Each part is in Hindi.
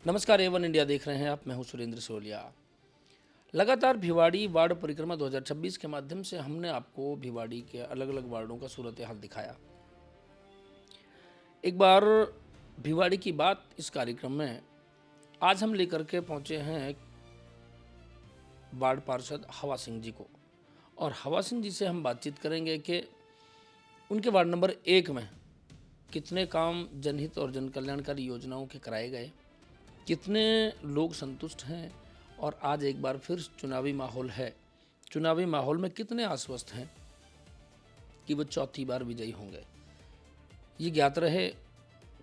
नमस्कार, A1 इंडिया देख रहे हैं आप। मैं हूं सुरेंद्र सोलिया। लगातार भिवाड़ी वार्ड परिक्रमा 2026 के माध्यम से हमने आपको भिवाड़ी के अलग अलग वार्डों का सूरत हाल दिखाया। एक बार भिवाड़ी की बात इस कार्यक्रम में आज हम लेकर के पहुंचे हैं वार्ड पार्षद हवा सिंह जी को, और हवा सिंह जी से हम बातचीत करेंगे कि उनके वार्ड नंबर 1 में कितने काम जनहित और जन कल्याणकारी योजनाओं के कराए गए, कितने लोग संतुष्ट हैं, और आज एक बार फिर चुनावी माहौल है। चुनावी माहौल में कितने आश्वस्त हैं कि वो चौथी बार विजयी होंगे। ये ज्ञात रहे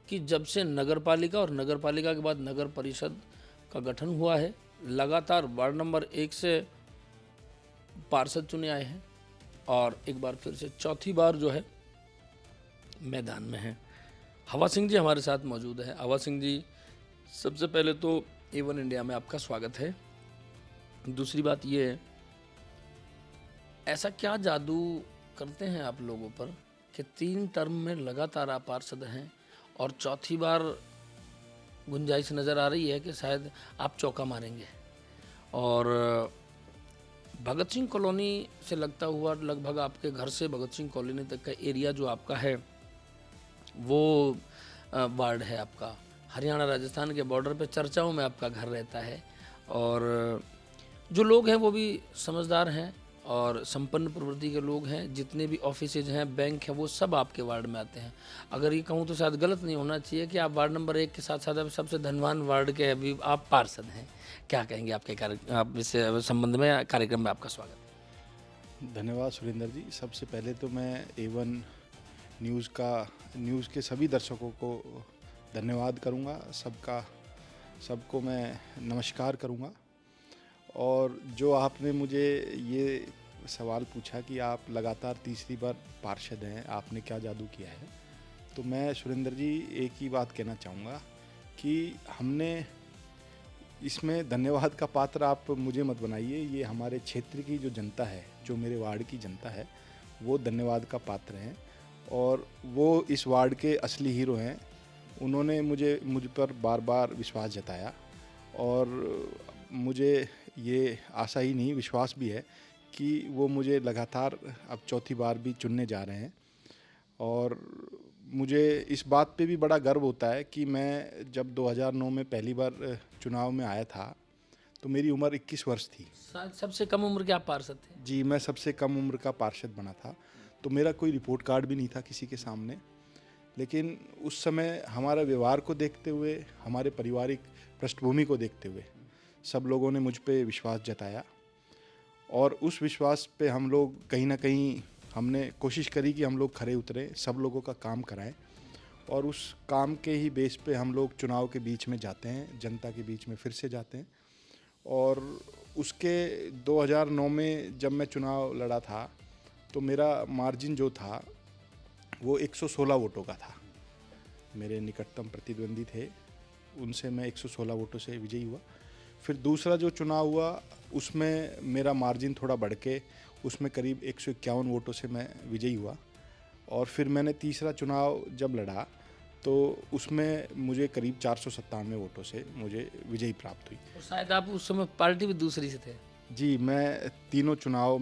कि जब से नगर पालिका और नगर पालिका के बाद नगर परिषद का गठन हुआ है, लगातार वार्ड नंबर 1 से पार्षद चुने आए हैं और एक बार फिर से चौथी बार जो है मैदान में हैं। हवा सिंह जी हमारे साथ मौजूद हैं। हवा सिंह जी, सबसे पहले तो A1 इंडिया में आपका स्वागत है। दूसरी बात ये है, ऐसा क्या जादू करते हैं आप लोगों पर कि 3 टर्म में लगातार आप पार्षद हैं और चौथी बार गुंजाइश नज़र आ रही है कि शायद आप चौका मारेंगे। और भगत सिंह कॉलोनी से लगता हुआ लगभग आपके घर से भगत सिंह कॉलोनी तक का एरिया जो आपका है वो वार्ड है आपका। हरियाणा राजस्थान के बॉर्डर पे चर्चाओं में आपका घर रहता है, और जो लोग हैं वो भी समझदार हैं और संपन्न प्रवृत्ति के लोग हैं। जितने भी ऑफिसेज हैं, बैंक हैं, वो सब आपके वार्ड में आते हैं। अगर ये कहूँ तो शायद गलत नहीं होना चाहिए कि आप वार्ड नंबर 1 के साथ साथ अब सबसे धनवान वार्ड के अभी आप पार्षद हैं। क्या कहेंगे आपके आप इस संबंध में? कार्यक्रम में आपका स्वागत है। धन्यवाद सुरेंद्र जी। सबसे पहले तो मैं A1 न्यूज़ के सभी दर्शकों को धन्यवाद करूंगा। सबको मैं नमस्कार करूंगा। और जो आपने मुझे ये सवाल पूछा कि आप लगातार तीसरी बार पार्षद हैं, आपने क्या जादू किया है, तो मैं सुरेंद्र जी एक ही बात कहना चाहूँगा कि हमने इसमें धन्यवाद का पात्र आप मुझे मत बनाइए। ये हमारे क्षेत्र की जो जनता है, जो मेरे वार्ड की जनता है, वो धन्यवाद का पात्र हैं और वो इस वार्ड के असली हीरो हैं। उन्होंने मुझ पर बार बार विश्वास जताया और मुझे ये आशा ही नहीं, विश्वास भी है कि वो मुझे लगातार अब चौथी बार भी चुनने जा रहे हैं। और मुझे इस बात पे भी बड़ा गर्व होता है कि मैं जब 2009 में पहली बार चुनाव में आया था तो मेरी उम्र 21 वर्ष थी। शायद सबसे कम उम्र के आप पार्षद थे। जी, मैं सबसे कम उम्र का पार्षद बना था। तो मेरा कोई रिपोर्ट कार्ड भी नहीं था किसी के सामने, लेकिन उस समय हमारा व्यवहार को देखते हुए, हमारे पारिवारिक पृष्ठभूमि को देखते हुए सब लोगों ने मुझ पे विश्वास जताया और उस विश्वास पे हम लोग कहीं ना कहीं हमने कोशिश करी कि हम लोग खरे उतरें, सब लोगों का काम कराएं, और उस काम के ही बेस पे हम लोग चुनाव के बीच में जाते हैं, जनता के बीच में फिर से जाते हैं। और उसके 2009 में जब मैं चुनाव लड़ा था तो मेरा मार्जिन जो था वो 116 वोटों का था। मेरे निकटतम प्रतिद्वंदी थे, उनसे मैं 116 वोटों से विजयी हुआ। फिर दूसरा जो चुनाव हुआ उसमें मेरा मार्जिन थोड़ा बढ़ के उसमें करीब 151 वोटों से मैं विजयी हुआ। और फिर मैंने तीसरा चुनाव जब लड़ा तो उसमें मुझे करीब 497 वोटों से मुझे विजयी प्राप्त हुई। और शायद आप उस समय पार्टी भी दूसरी से थे। जी, मैं तीनों चुनाव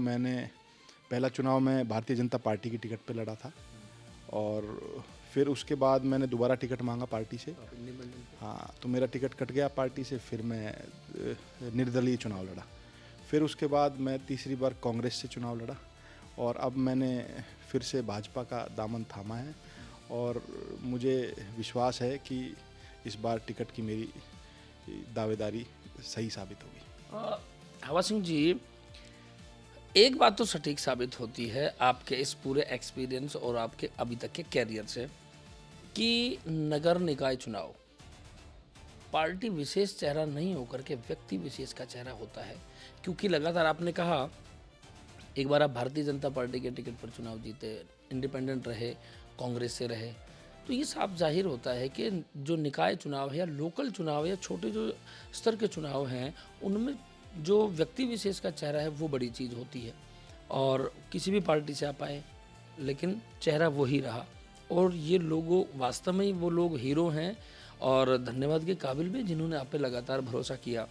पहला चुनाव मैं भारतीय जनता पार्टी की टिकट पे लड़ा था और फिर उसके बाद मैंने दोबारा टिकट मांगा पार्टी से। हाँ, तो मेरा टिकट कट गया पार्टी से, फिर मैं निर्दलीय चुनाव लड़ा। फिर उसके बाद मैं तीसरी बार कांग्रेस से चुनाव लड़ा और अब मैंने फिर से भाजपा का दामन थामा है और मुझे विश्वास है कि इस बार टिकट की मेरी दावेदारी सही साबित होगी। हवा सिंह जी, एक बात तो सटीक साबित होती है आपके इस पूरे एक्सपीरियंस और आपके अभी तक के कैरियर से कि नगर निकाय चुनाव पार्टी विशेष चेहरा नहीं होकर के व्यक्ति विशेष का चेहरा होता है। क्योंकि लगातार आपने कहा, एक बार आप भारतीय जनता पार्टी के टिकट पर चुनाव जीते, इंडिपेंडेंट रहे, कांग्रेस से रहे, तो ये साफ जाहिर होता है कि जो निकाय चुनाव है या लोकल चुनाव है या छोटे जो स्तर के चुनाव हैं, उनमें जो व्यक्ति विशेष का चेहरा है वो बड़ी चीज़ होती है। और किसी भी पार्टी से आप आए, लेकिन चेहरा वही रहा और ये लोगों वास्तव में वो लोग हीरो हैं और धन्यवाद के काबिल भी जिन्होंने आप पे लगातार भरोसा किया।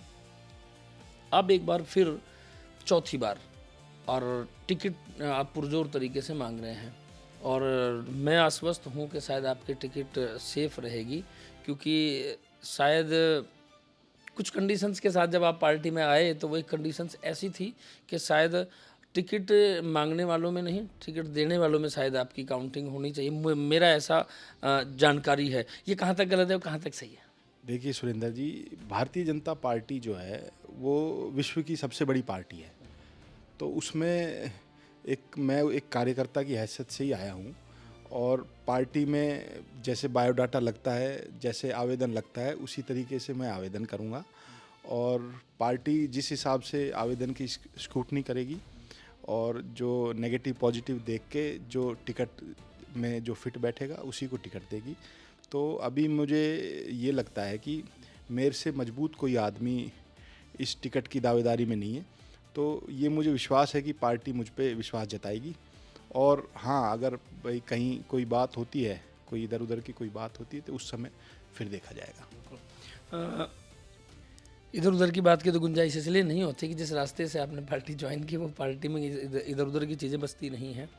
अब एक बार फिर चौथी बार और टिकट आप पुरजोर तरीके से मांग रहे हैं और मैं आश्वस्त हूँ कि शायद आपकी टिकट सेफ रहेगी, क्योंकि शायद कुछ कंडीशंस के साथ जब आप पार्टी में आए तो वही कंडीशंस ऐसी थी कि शायद टिकट मांगने वालों में नहीं, टिकट देने वालों में शायद आपकी काउंटिंग होनी चाहिए। मेरा ऐसा जानकारी है। ये कहाँ तक गलत है और कहाँ तक सही है? देखिए सुरेंद्र जी, भारतीय जनता पार्टी जो है वो विश्व की सबसे बड़ी पार्टी है। तो उसमें मैं एक कार्यकर्ता की हैसियत से ही आया हूँ और पार्टी में जैसे बायोडाटा लगता है, जैसे आवेदन लगता है, उसी तरीके से मैं आवेदन करूँगा और पार्टी जिस हिसाब से आवेदन की स्क्रूटनी करेगी और जो नेगेटिव पॉजिटिव देख के जो टिकट में जो फिट बैठेगा उसी को टिकट देगी। तो अभी मुझे ये लगता है कि मेरे से मजबूत कोई आदमी इस टिकट की दावेदारी में नहीं है। तो ये मुझे विश्वास है कि पार्टी मुझ पे विश्वास जताएगी और हाँ, अगर भाई कहीं कोई बात होती है, कोई इधर उधर की कोई बात होती है तो उस समय फिर देखा जाएगा। इधर उधर की बात की तो गुंजाइश इसलिए नहीं होती कि जिस रास्ते से आपने पार्टी ज्वाइन की वो पार्टी में इधर उधर की चीज़ें बसती नहीं हैं।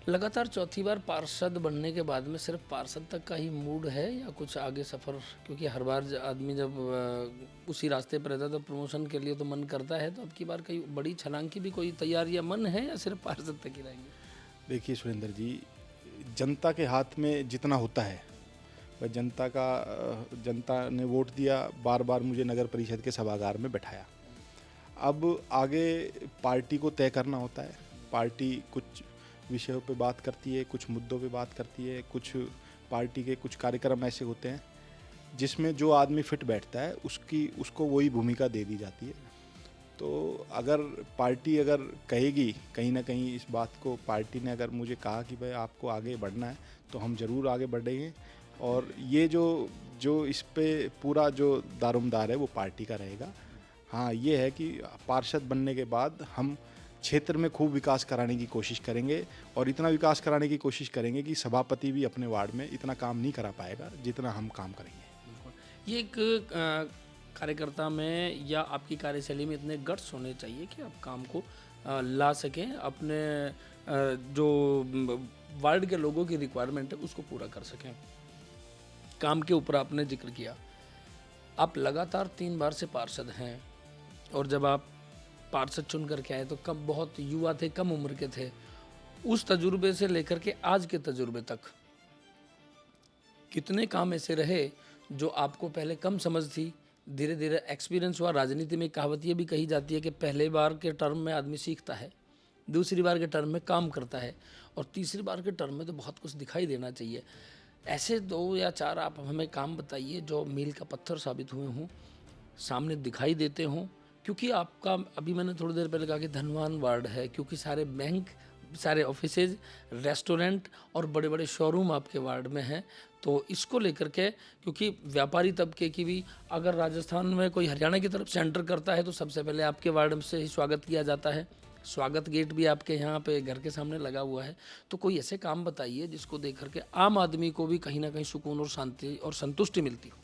लगातार चौथी बार पार्षद बनने के बाद में सिर्फ पार्षद तक का ही मूड है या कुछ आगे सफ़र? क्योंकि हर बार आदमी जब उसी रास्ते पर रहता है तो प्रमोशन के लिए तो मन करता है, तो अब की बार कहीं बड़ी छलांग की भी कोई तैयारी या मन है या सिर्फ पार्षद तक ही रहेंगे? देखिए सुरेंद्र जी, जनता के हाथ में जितना होता है वह जनता ने वोट दिया, बार बार मुझे नगर परिषद के सभागार में बैठाया। अब आगे पार्टी को तय करना होता है। पार्टी कुछ विषयों पे बात करती है, कुछ मुद्दों पे बात करती है, कुछ पार्टी के कुछ कार्यक्रम ऐसे होते हैं जिसमें जो आदमी फिट बैठता है उसको वही भूमिका दे दी जाती है। तो अगर पार्टी अगर कहेगी कहीं ना कहीं इस बात को, पार्टी ने अगर मुझे कहा कि भाई आपको आगे बढ़ना है तो हम ज़रूर आगे बढ़ेंगे और ये जो इस पे पूरा जो दारोमदार है वो पार्टी का रहेगा। हाँ, ये है कि पार्षद बनने के बाद हम क्षेत्र में खूब विकास कराने की कोशिश करेंगे और इतना विकास कराने की कोशिश करेंगे कि सभापति भी अपने वार्ड में इतना काम नहीं करा पाएगा जितना हम काम करेंगे। ये एक कार्यकर्ता में या आपकी कार्यशैली में इतने गट्स होने चाहिए कि आप काम को ला सकें, अपने जो वार्ड के लोगों की रिक्वायरमेंट है उसको पूरा कर सकें। काम के ऊपर आपने जिक्र किया, आप लगातार 3 बार से पार्षद हैं और जब आप पार्षद चुन करके आए तो कब बहुत युवा थे, कम उम्र के थे। उस तजुर्बे से लेकर के आज के तजुर्बे तक कितने काम ऐसे रहे जो आपको पहले कम समझ थी, धीरे धीरे एक्सपीरियंस हुआ? राजनीति में कहावत ये भी कही जाती है कि पहले बार के टर्म में आदमी सीखता है, दूसरी बार के टर्म में काम करता है और तीसरी बार के टर्म में तो बहुत कुछ दिखाई देना चाहिए। ऐसे 2 या 4 आप हमें काम बताइए जो मील का पत्थर साबित हुए हों, सामने दिखाई देते हों। क्योंकि आपका, अभी मैंने थोड़ी देर पहले कहा कि धनवान वार्ड है, क्योंकि सारे बैंक, सारे ऑफिसेज, रेस्टोरेंट और बड़े बड़े शोरूम आपके वार्ड में हैं। तो इसको लेकर के, क्योंकि व्यापारी तबके की भी अगर राजस्थान में कोई हरियाणा की तरफ से एंटर करता है तो सबसे पहले आपके वार्ड से ही स्वागत किया जाता है। स्वागत गेट भी आपके यहाँ पे घर के सामने लगा हुआ है। तो कोई ऐसे काम बताइए जिसको देख करके आम आदमी को भी कहीं ना कहीं सुकून और शांति और संतुष्टि मिलती हो।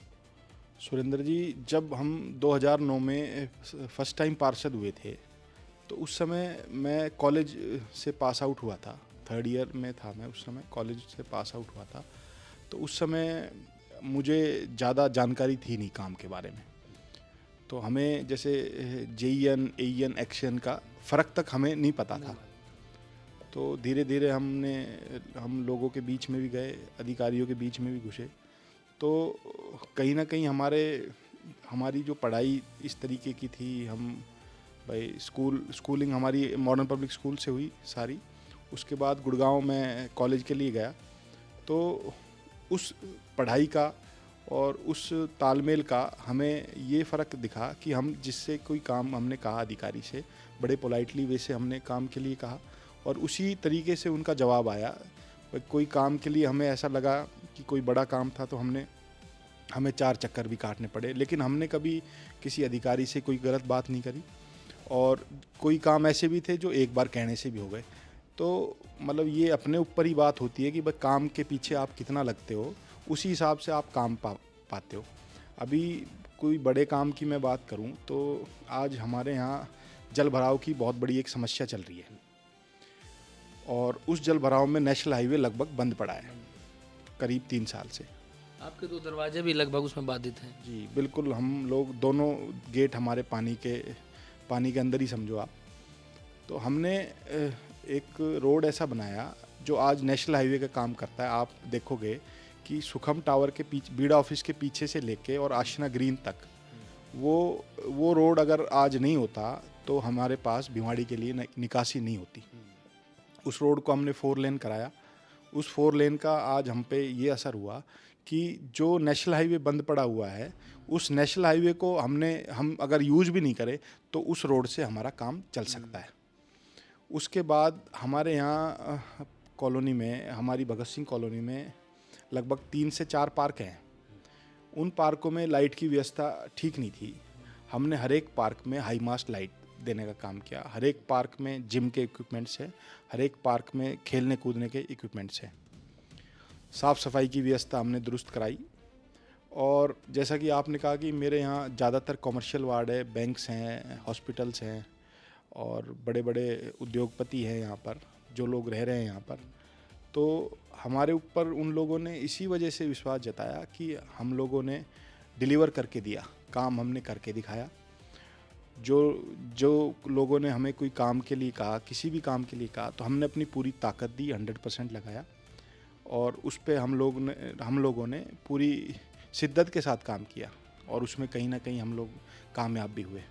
सुरेंद्र जी, जब हम 2009 में फर्स्ट टाइम पार्षद हुए थे तो उस समय मैं कॉलेज से पास आउट हुआ था, 3rd ईयर में था मैं उस समय, कॉलेज से पास आउट हुआ था। तो उस समय मुझे ज़्यादा जानकारी थी नहीं काम के बारे में। तो हमें जैसे जेईएन, एईएन, एक्शन का फ़र्क तक हमें नहीं पता था। तो धीरे धीरे हम लोगों के बीच में भी गए, अधिकारियों के बीच में भी घुसे। तो कहीं ना कहीं हमारी जो पढ़ाई इस तरीके की थी, हम भाई स्कूलिंग हमारी मॉडर्न पब्लिक स्कूल से हुई सारी। उसके बाद गुड़गांव में कॉलेज के लिए गया। तो उस पढ़ाई का और उस तालमेल का हमें ये फ़र्क दिखा कि हम जिससे कोई काम हमने कहा अधिकारी से, बड़े पोलाइटली वे से हमने काम के लिए कहा और उसी तरीके से उनका जवाब आया। कोई काम के लिए हमें ऐसा लगा कि कोई बड़ा काम था तो हमें 4 चक्कर भी काटने पड़े, लेकिन हमने कभी किसी अधिकारी से कोई गलत बात नहीं करी। और कोई काम ऐसे भी थे जो एक बार कहने से भी हो गए। तो मतलब ये अपने ऊपर ही बात होती है कि भाई काम के पीछे आप कितना लगते हो, उसी हिसाब से आप काम पाते हो। अभी कोई बड़े काम की मैं बात करूं तो आज हमारे यहाँ जल भराव की बहुत बड़ी एक समस्या चल रही है, और उस जल भराव में नेशनल हाईवे लगभग बंद पड़ा है करीब 3 साल से। आपके 2 दरवाजे भी लगभग उसमें बाधित हैं। जी बिल्कुल, हम लोग दोनों गेट हमारे पानी के अंदर ही समझो आप। तो हमने एक रोड ऐसा बनाया जो आज नेशनल हाईवे का काम करता है। आप देखोगे कि सुखम टावर के पीछे, बीड़ा ऑफिस के पीछे से लेके और आशिना ग्रीन तक वो रोड अगर आज नहीं होता तो हमारे पास भिवाड़ी के लिए निकासी नहीं होती। उस रोड को हमने 4 लेन कराया। उस 4 लेन का आज हम पे ये असर हुआ कि जो नेशनल हाईवे बंद पड़ा हुआ है, उस नेशनल हाईवे को हम अगर यूज़ भी नहीं करें तो उस रोड से हमारा काम चल सकता है। उसके बाद हमारे यहाँ कॉलोनी में, हमारी भगत सिंह कॉलोनी में लगभग 3 से 4 पार्क हैं। उन पार्कों में लाइट की व्यवस्था ठीक नहीं थी। हमने हर एक पार्क में हाई मास्ट लाइट देने का काम किया। हर एक पार्क में जिम के इक्विपमेंट्स हैं, हर एक पार्क में खेलने कूदने के इक्विपमेंट्स हैं। साफ़ सफाई की व्यवस्था हमने दुरुस्त कराई। और जैसा कि आपने कहा कि मेरे यहाँ ज़्यादातर कॉमर्शियल वार्ड है, बैंक्स हैं, हॉस्पिटल्स हैं और बड़े बड़े उद्योगपति हैं यहाँ पर, जो लोग रह रहे हैं यहाँ पर। तो हमारे ऊपर उन लोगों ने इसी वजह से विश्वास जताया कि हम लोगों ने डिलीवर करके दिया, काम हमने करके दिखाया। जो लोगों ने हमें कोई काम के लिए कहा, किसी भी काम के लिए कहा, तो हमने अपनी पूरी ताकत दी, 100% लगाया और उस पे हम लोगों ने पूरी शिद्दत के साथ काम किया और उसमें कहीं ना कहीं हम लोग कामयाब भी हुए।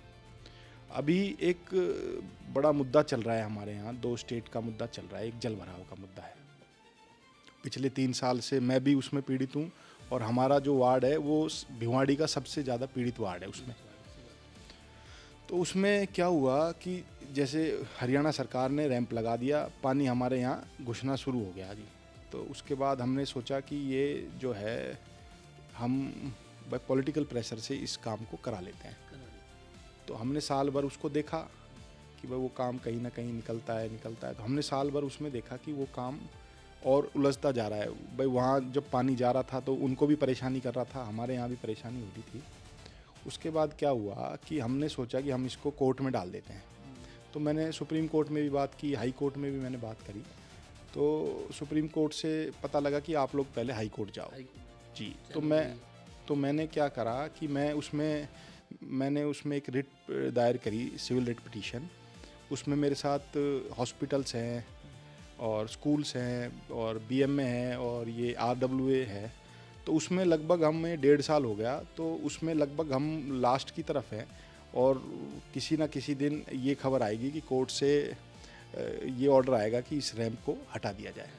अभी एक बड़ा मुद्दा चल रहा है हमारे यहाँ, 2 स्टेट का मुद्दा चल रहा है। एक जल भराव का मुद्दा है। पिछले 3 साल से मैं भी उसमें पीड़ित हूँ और हमारा जो वार्ड है वो भिवाड़ी का सबसे ज़्यादा पीड़ित वार्ड है उसमें। तो उसमें क्या हुआ कि जैसे हरियाणा सरकार ने रैंप लगा दिया, पानी हमारे यहाँ घुसना शुरू हो गया जी। तो उसके बाद हमने सोचा कि ये जो है हम पॉलिटिकल प्रेशर से इस काम को करा लेते हैं। तो हमने साल भर उसको देखा कि भाई वो काम कहीं ना कहीं निकलता है। तो हमने साल भर उसमें देखा कि वो काम और उलझता जा रहा है। भाई वहाँ जब पानी जा रहा था तो उनको भी परेशानी कर रहा था, हमारे यहाँ भी परेशानी हो रही थी। उसके बाद क्या हुआ कि हमने सोचा कि हम इसको कोर्ट में डाल देते हैं। तो मैंने सुप्रीम कोर्ट में भी बात की, हाई कोर्ट में भी मैंने बात करी। तो सुप्रीम कोर्ट से पता लगा कि आप लोग पहले हाई कोर्ट जाओ जी। तो मैंने क्या करा कि मैंने उसमें एक रिट दायर करी, सिविल रिट पिटीशन। उसमें मेरे साथ हॉस्पिटल्स हैं और स्कूल्स हैं और बीएमए हैं और ये आरडब्ल्यूए है। तो उसमें लगभग हमें 1.5 साल हो गया। तो उसमें लगभग हम लास्ट की तरफ हैं और किसी ना किसी दिन ये खबर आएगी कि कोर्ट से ये ऑर्डर आएगा कि इस रैंप को हटा दिया जाए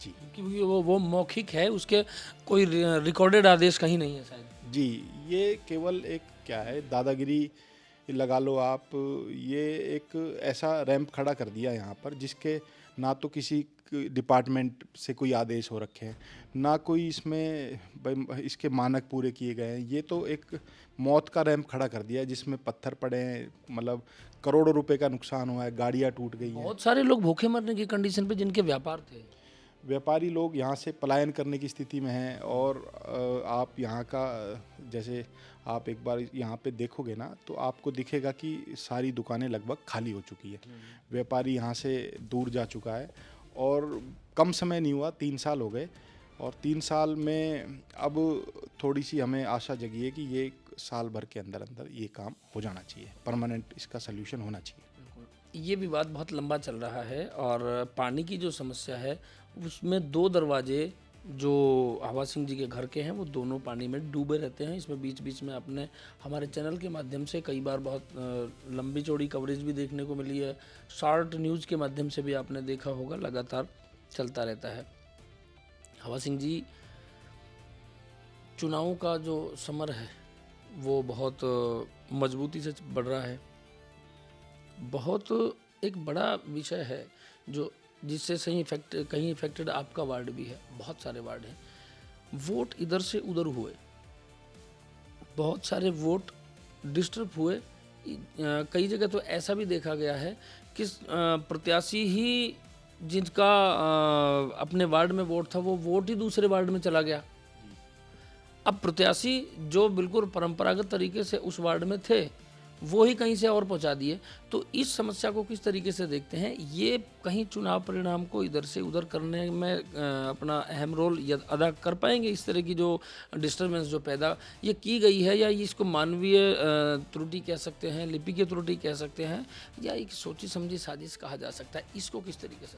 जी। क्योंकि वो मौखिक है, उसके कोई रिकॉर्डेड आदेश कहीं नहीं है शायद जी। ये केवल एक क्या है, दादागिरी लगा लो आप। ये एक ऐसा रैंप खड़ा कर दिया यहाँ पर जिसके ना तो किसी डिपार्टमेंट से कोई आदेश हो रखे हैं, ना कोई इसमें इसके मानक पूरे किए गए हैं। ये तो एक मौत का रैंप खड़ा कर दिया जिसमें पत्थर पड़े हैं, मतलब करोड़ों रुपए का नुकसान हुआ है, गाड़ियाँ टूट गई हैं। बहुत सारे लोग भूखे मरने की कंडीशन पे जिनके व्यापार थे। व्यापारी लोग यहाँ से पलायन करने की स्थिति में हैं। और आप यहाँ का जैसे आप एक बार यहाँ पे देखोगे ना तो आपको दिखेगा कि सारी दुकानें लगभग खाली हो चुकी है। व्यापारी यहाँ से दूर जा चुका है और कम समय नहीं हुआ, 3 साल हो गए। और 3 साल में अब थोड़ी सी हमें आशा जगी है कि ये साल भर के अंदर अंदर ये काम हो जाना चाहिए, परमानेंट इसका सल्यूशन होना चाहिए। ये विवाद बहुत लंबा चल रहा है और पानी की जो समस्या है उसमें 2 दरवाजे जो हवा सिंह जी के घर के हैं वो दोनों पानी में डूबे रहते हैं। इसमें बीच बीच में आपने हमारे चैनल के माध्यम से कई बार बहुत लंबी चौड़ी कवरेज भी देखने को मिली है। शॉर्ट न्यूज़ के माध्यम से भी आपने देखा होगा, लगातार चलता रहता है। हवा सिंह जी, चुनावों का जो समर है वो बहुत मजबूती से बढ़ रहा है। बहुत एक बड़ा विषय है जो जिससे कहीं इफेक्टेड आपका वार्ड भी है, बहुत सारे वार्ड हैं। वोट इधर से उधर हुए, बहुत सारे वोट डिस्टर्ब हुए। कई जगह तो ऐसा भी देखा गया है कि प्रत्याशी ही जिनका अपने वार्ड में वोट था वो वोट ही दूसरे वार्ड में चला गया। अब प्रत्याशी जो बिल्कुल परंपरागत तरीके से उस वार्ड में थे वो ही कहीं से और पहुंचा दिए। तो इस समस्या को किस तरीके से देखते हैं? ये कहीं चुनाव परिणाम को इधर से उधर करने में अपना अहम रोल अदा कर पाएंगे? इस तरह की जो डिस्टर्बेंस जो पैदा ये की गई है, या इसको मानवीय त्रुटि कह सकते हैं, लिपि की त्रुटि कह सकते हैं, या एक सोची समझी साजिश कहा जा सकता है? इसको किस तरीके से?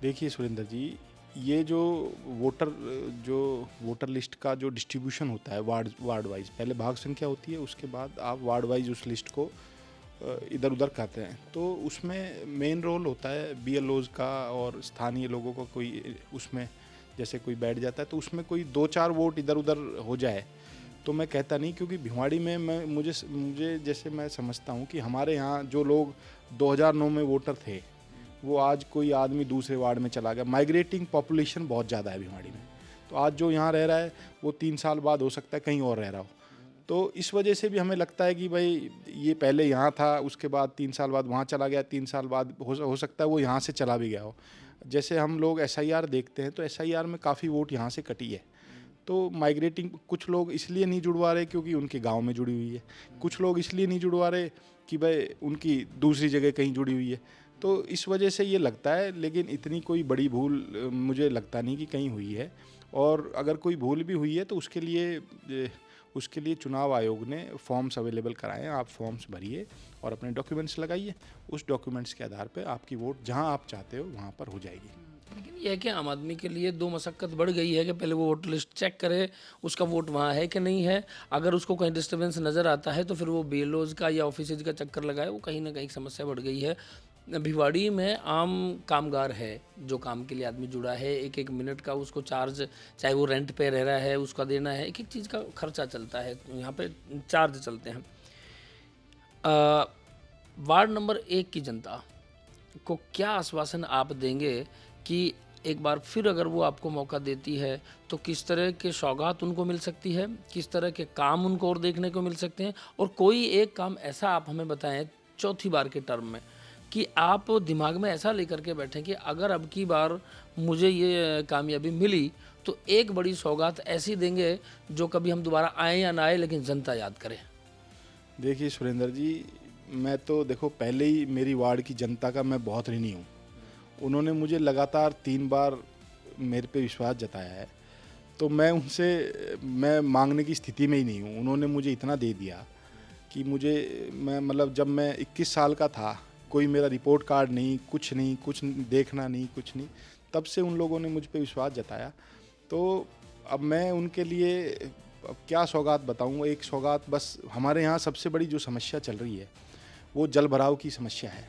देखिए सुरेंद्र जी, ये जो वोटर लिस्ट का जो डिस्ट्रीब्यूशन होता है वार्ड वाइज, पहले भाग संख्या होती है, उसके बाद आप वार्ड वाइज उस लिस्ट को इधर उधर करते हैं। तो उसमें मेन रोल होता है बीएलओज का, और स्थानीय लोगों का कोई उसमें जैसे कोई बैठ जाता है तो उसमें कोई 2-4 वोट इधर उधर हो जाए तो मैं कहता नहीं, क्योंकि भिवाड़ी में मुझे जैसे मैं समझता हूँ कि हमारे यहाँ जो लोग 2009 में वोटर थे वो आज कोई आदमी दूसरे वार्ड में चला गया। माइग्रेटिंग पॉपुलेशन बहुत ज़्यादा है भिवाड़ी में, तो आज जो यहाँ रह रहा है वो 3 साल बाद हो सकता है कहीं और रह रहा हो। तो इस वजह से भी हमें लगता है कि भाई ये पहले यहाँ था, उसके बाद 3 साल बाद वहाँ चला गया, 3 साल बाद हो सकता है वो यहाँ से चला भी गया हो। जैसे हम लोग एसआईआर देखते हैं तो एसआईआर में काफ़ी वोट यहाँ से कटी है। तो माइग्रेटिंग कुछ लोग इसलिए नहीं जुड़वा रहे क्योंकि उनके गांव में जुड़ी हुई है, कुछ लोग इसलिए नहीं जुड़वा रहे कि भाई उनकी दूसरी जगह कहीं जुड़ी हुई है। तो इस वजह से ये लगता है, लेकिन इतनी कोई बड़ी भूल मुझे लगता नहीं कि कहीं हुई है। और अगर कोई भूल भी हुई है तो उसके लिए चुनाव आयोग ने फॉर्म्स अवेलेबल कराए हैं। आप फॉर्म्स भरिए और अपने डॉक्यूमेंट्स लगाइए, उस डॉक्यूमेंट्स के आधार पर आपकी वोट जहां आप चाहते हो वहां पर हो जाएगी। लेकिन यह है कि आम आदमी के लिए 2 मशक्कत बढ़ गई है कि पहले वो वोटर लिस्ट चेक करे उसका वोट वहाँ है कि नहीं है। अगर उसको कहीं डिस्टर्बेंस नज़र आता है तो फिर वो बीएलओज का या ऑफिसेज का चक्कर लगाए, वो कहीं ना कहीं समस्या बढ़ गई है। भिवाड़ी में आम कामगार है, जो काम के लिए आदमी जुड़ा है, एक एक मिनट का उसको चार्ज, चाहे वो रेंट पे रह रहा है उसका देना है, एक एक चीज़ का खर्चा चलता है, यहाँ पे चार्ज चलते हैं। वार्ड नंबर 1 की जनता को क्या आश्वासन आप देंगे कि एक बार फिर अगर वो आपको मौका देती है तो किस तरह के सौगात उनको मिल सकती है, किस तरह के काम उनको और देखने को मिल सकते हैं? और कोई एक काम ऐसा आप हमें बताएं चौथी बार के टर्म में कि आप दिमाग में ऐसा लेकर के बैठें कि अगर अब की बार मुझे ये कामयाबी मिली तो एक बड़ी सौगात ऐसी देंगे जो कभी हम दोबारा आए या ना आए लेकिन जनता याद करे। देखिए सुरेंद्र जी, मैं तो देखो पहले ही मेरी वार्ड की जनता का मैं बहुत ऋणी हूँ। उन्होंने मुझे लगातार 3 बार मेरे पे विश्वास जताया है, तो मैं मांगने की स्थिति में ही नहीं हूँ। उन्होंने मुझे इतना दे दिया कि मैं मतलब जब मैं 21 साल का था, कोई मेरा रिपोर्ट कार्ड नहीं, कुछ देखना नहीं, कुछ नहीं, तब से उन लोगों ने मुझ पे विश्वास जताया। तो अब मैं उनके लिए अब क्या सौगात बताऊँ। एक सौगात बस, हमारे यहाँ सबसे बड़ी जो समस्या चल रही है वो जल भराव की समस्या है,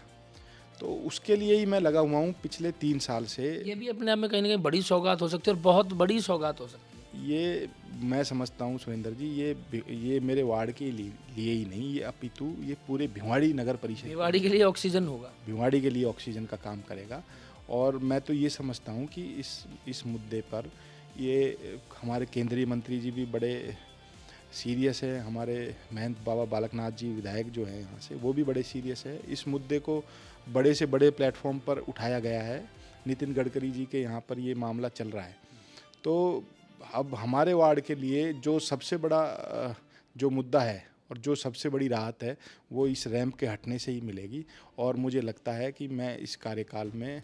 तो उसके लिए ही मैं लगा हुआ हूँ पिछले 3 साल से। ये भी अपने आप में कहीं ना कहीं बड़ी सौगात हो सकती है और बहुत बड़ी सौगात हो सकती है। ये मैं समझता हूँ सुरेंद्र जी, ये मेरे वार्ड के लिए ही नहीं, ये अपितु ये पूरे भिवाड़ी नगर परिषद, भिवाड़ी के लिए ऑक्सीजन होगा, भिवाड़ी के लिए ऑक्सीजन का काम करेगा। और मैं तो ये समझता हूँ कि इस मुद्दे पर ये हमारे केंद्रीय मंत्री जी भी बड़े सीरियस है, हमारे महंत बाबा बालकनाथ जी विधायक जो हैं यहाँ से, वो भी बड़े सीरियस है। इस मुद्दे को बड़े से बड़े प्लेटफॉर्म पर उठाया गया है, नितिन गडकरी जी के यहाँ पर ये मामला चल रहा है। तो अब हमारे वार्ड के लिए जो सबसे बड़ा जो मुद्दा है और जो सबसे बड़ी राहत है वो इस रैंप के हटने से ही मिलेगी। और मुझे लगता है कि मैं इस कार्यकाल में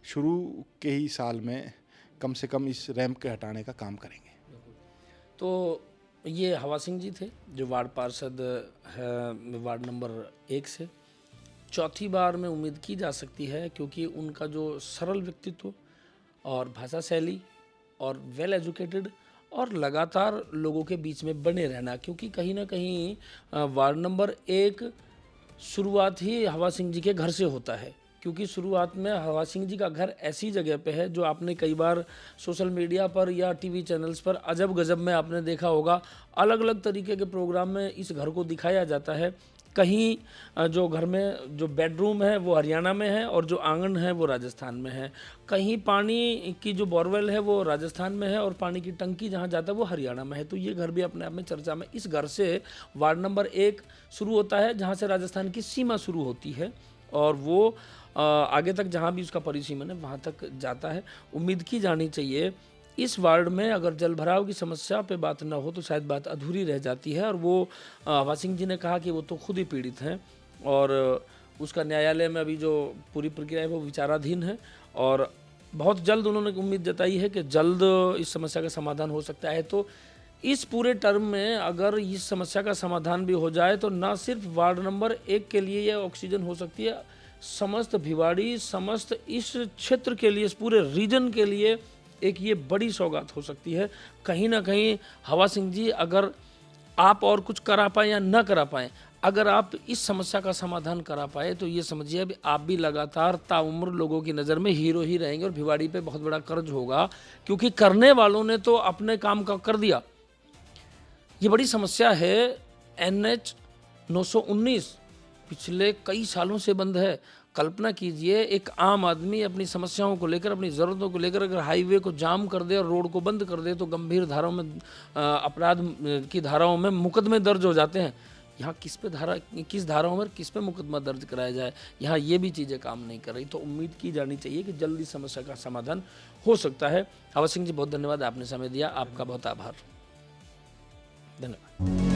शुरू के ही साल में कम से कम इस रैंप के हटाने का काम करेंगे। तो ये हवा सिंह जी थे जो वार्ड पार्षद है वार्ड नंबर 1 से। चौथी बार में उम्मीद की जा सकती है क्योंकि उनका जो सरल व्यक्तित्व और भाषा शैली और वेल एजुकेटेड और लगातार लोगों के बीच में बने रहना, क्योंकि कहीं ना कहीं वार्ड नंबर 1 शुरुआत ही हवा सिंह जी के घर से होता है, क्योंकि शुरुआत में हवा सिंह जी का घर ऐसी जगह पे है जो आपने कई बार सोशल मीडिया पर या टीवी चैनल्स पर अजब गजब में आपने देखा होगा, अलग अलग तरीके के प्रोग्राम में इस घर को दिखाया जाता है। कहीं जो घर में जो बेडरूम है वो हरियाणा में है और जो आंगन है वो राजस्थान में है, कहीं पानी की जो बोरवेल है वो राजस्थान में है और पानी की टंकी जहाँ जाता है वो हरियाणा में है। तो ये घर भी अपने आप में चर्चा में, इस घर से वार्ड नंबर 1 शुरू होता है जहाँ से राजस्थान की सीमा शुरू होती है और वो आगे तक जहाँ भी उसका परिसीमन है वहाँ तक जाता है। उम्मीद की जानी चाहिए इस वार्ड में अगर जल भराव की समस्या पे बात न हो तो शायद बात अधूरी रह जाती है। और वो हवा सिंह जी ने कहा कि वो तो खुद ही पीड़ित हैं और उसका न्यायालय में अभी जो पूरी प्रक्रिया है वो विचाराधीन है और बहुत जल्द उन्होंने उम्मीद जताई है कि जल्द इस समस्या का समाधान हो सकता है। तो इस पूरे टर्म में अगर इस समस्या का समाधान भी हो जाए तो ना सिर्फ वार्ड नंबर 1 के लिए यह ऑक्सीजन हो सकती है, समस्त भिवाड़ी, समस्त इस क्षेत्र के लिए, इस पूरे रीजन के लिए एक ये बड़ी सौगात हो सकती है। कहीं ना कहीं हवा सिंह जी, अगर आप और कुछ करा पाए या ना करा पाए, अगर आप इस समस्या का समाधान करा पाए तो ये समझिए अभी आप भी लगातार ताउम्र लोगों की नज़र में हीरो ही रहेंगे और भिवाड़ी पे बहुत बड़ा कर्ज होगा, क्योंकि करने वालों ने तो अपने काम का कर दिया। ये बड़ी समस्या है। NH 919 पिछले कई सालों से बंद है। कल्पना कीजिए, एक आम आदमी अपनी समस्याओं को लेकर, अपनी ज़रूरतों को लेकर अगर हाईवे को जाम कर दे और रोड को बंद कर दे तो गंभीर धाराओं में, अपराध की धाराओं में मुकदमे दर्ज हो जाते हैं। यहाँ किस धाराओं में किस पे मुकदमा दर्ज कराया जाए, यहाँ ये भी चीज़ें काम नहीं कर रही। तो उम्मीद की जानी चाहिए कि जल्दी समस्या का समाधान हो सकता है। हवा सिंह जी, बहुत धन्यवाद, आपने समय दिया, आपका बहुत आभार, धन्यवाद।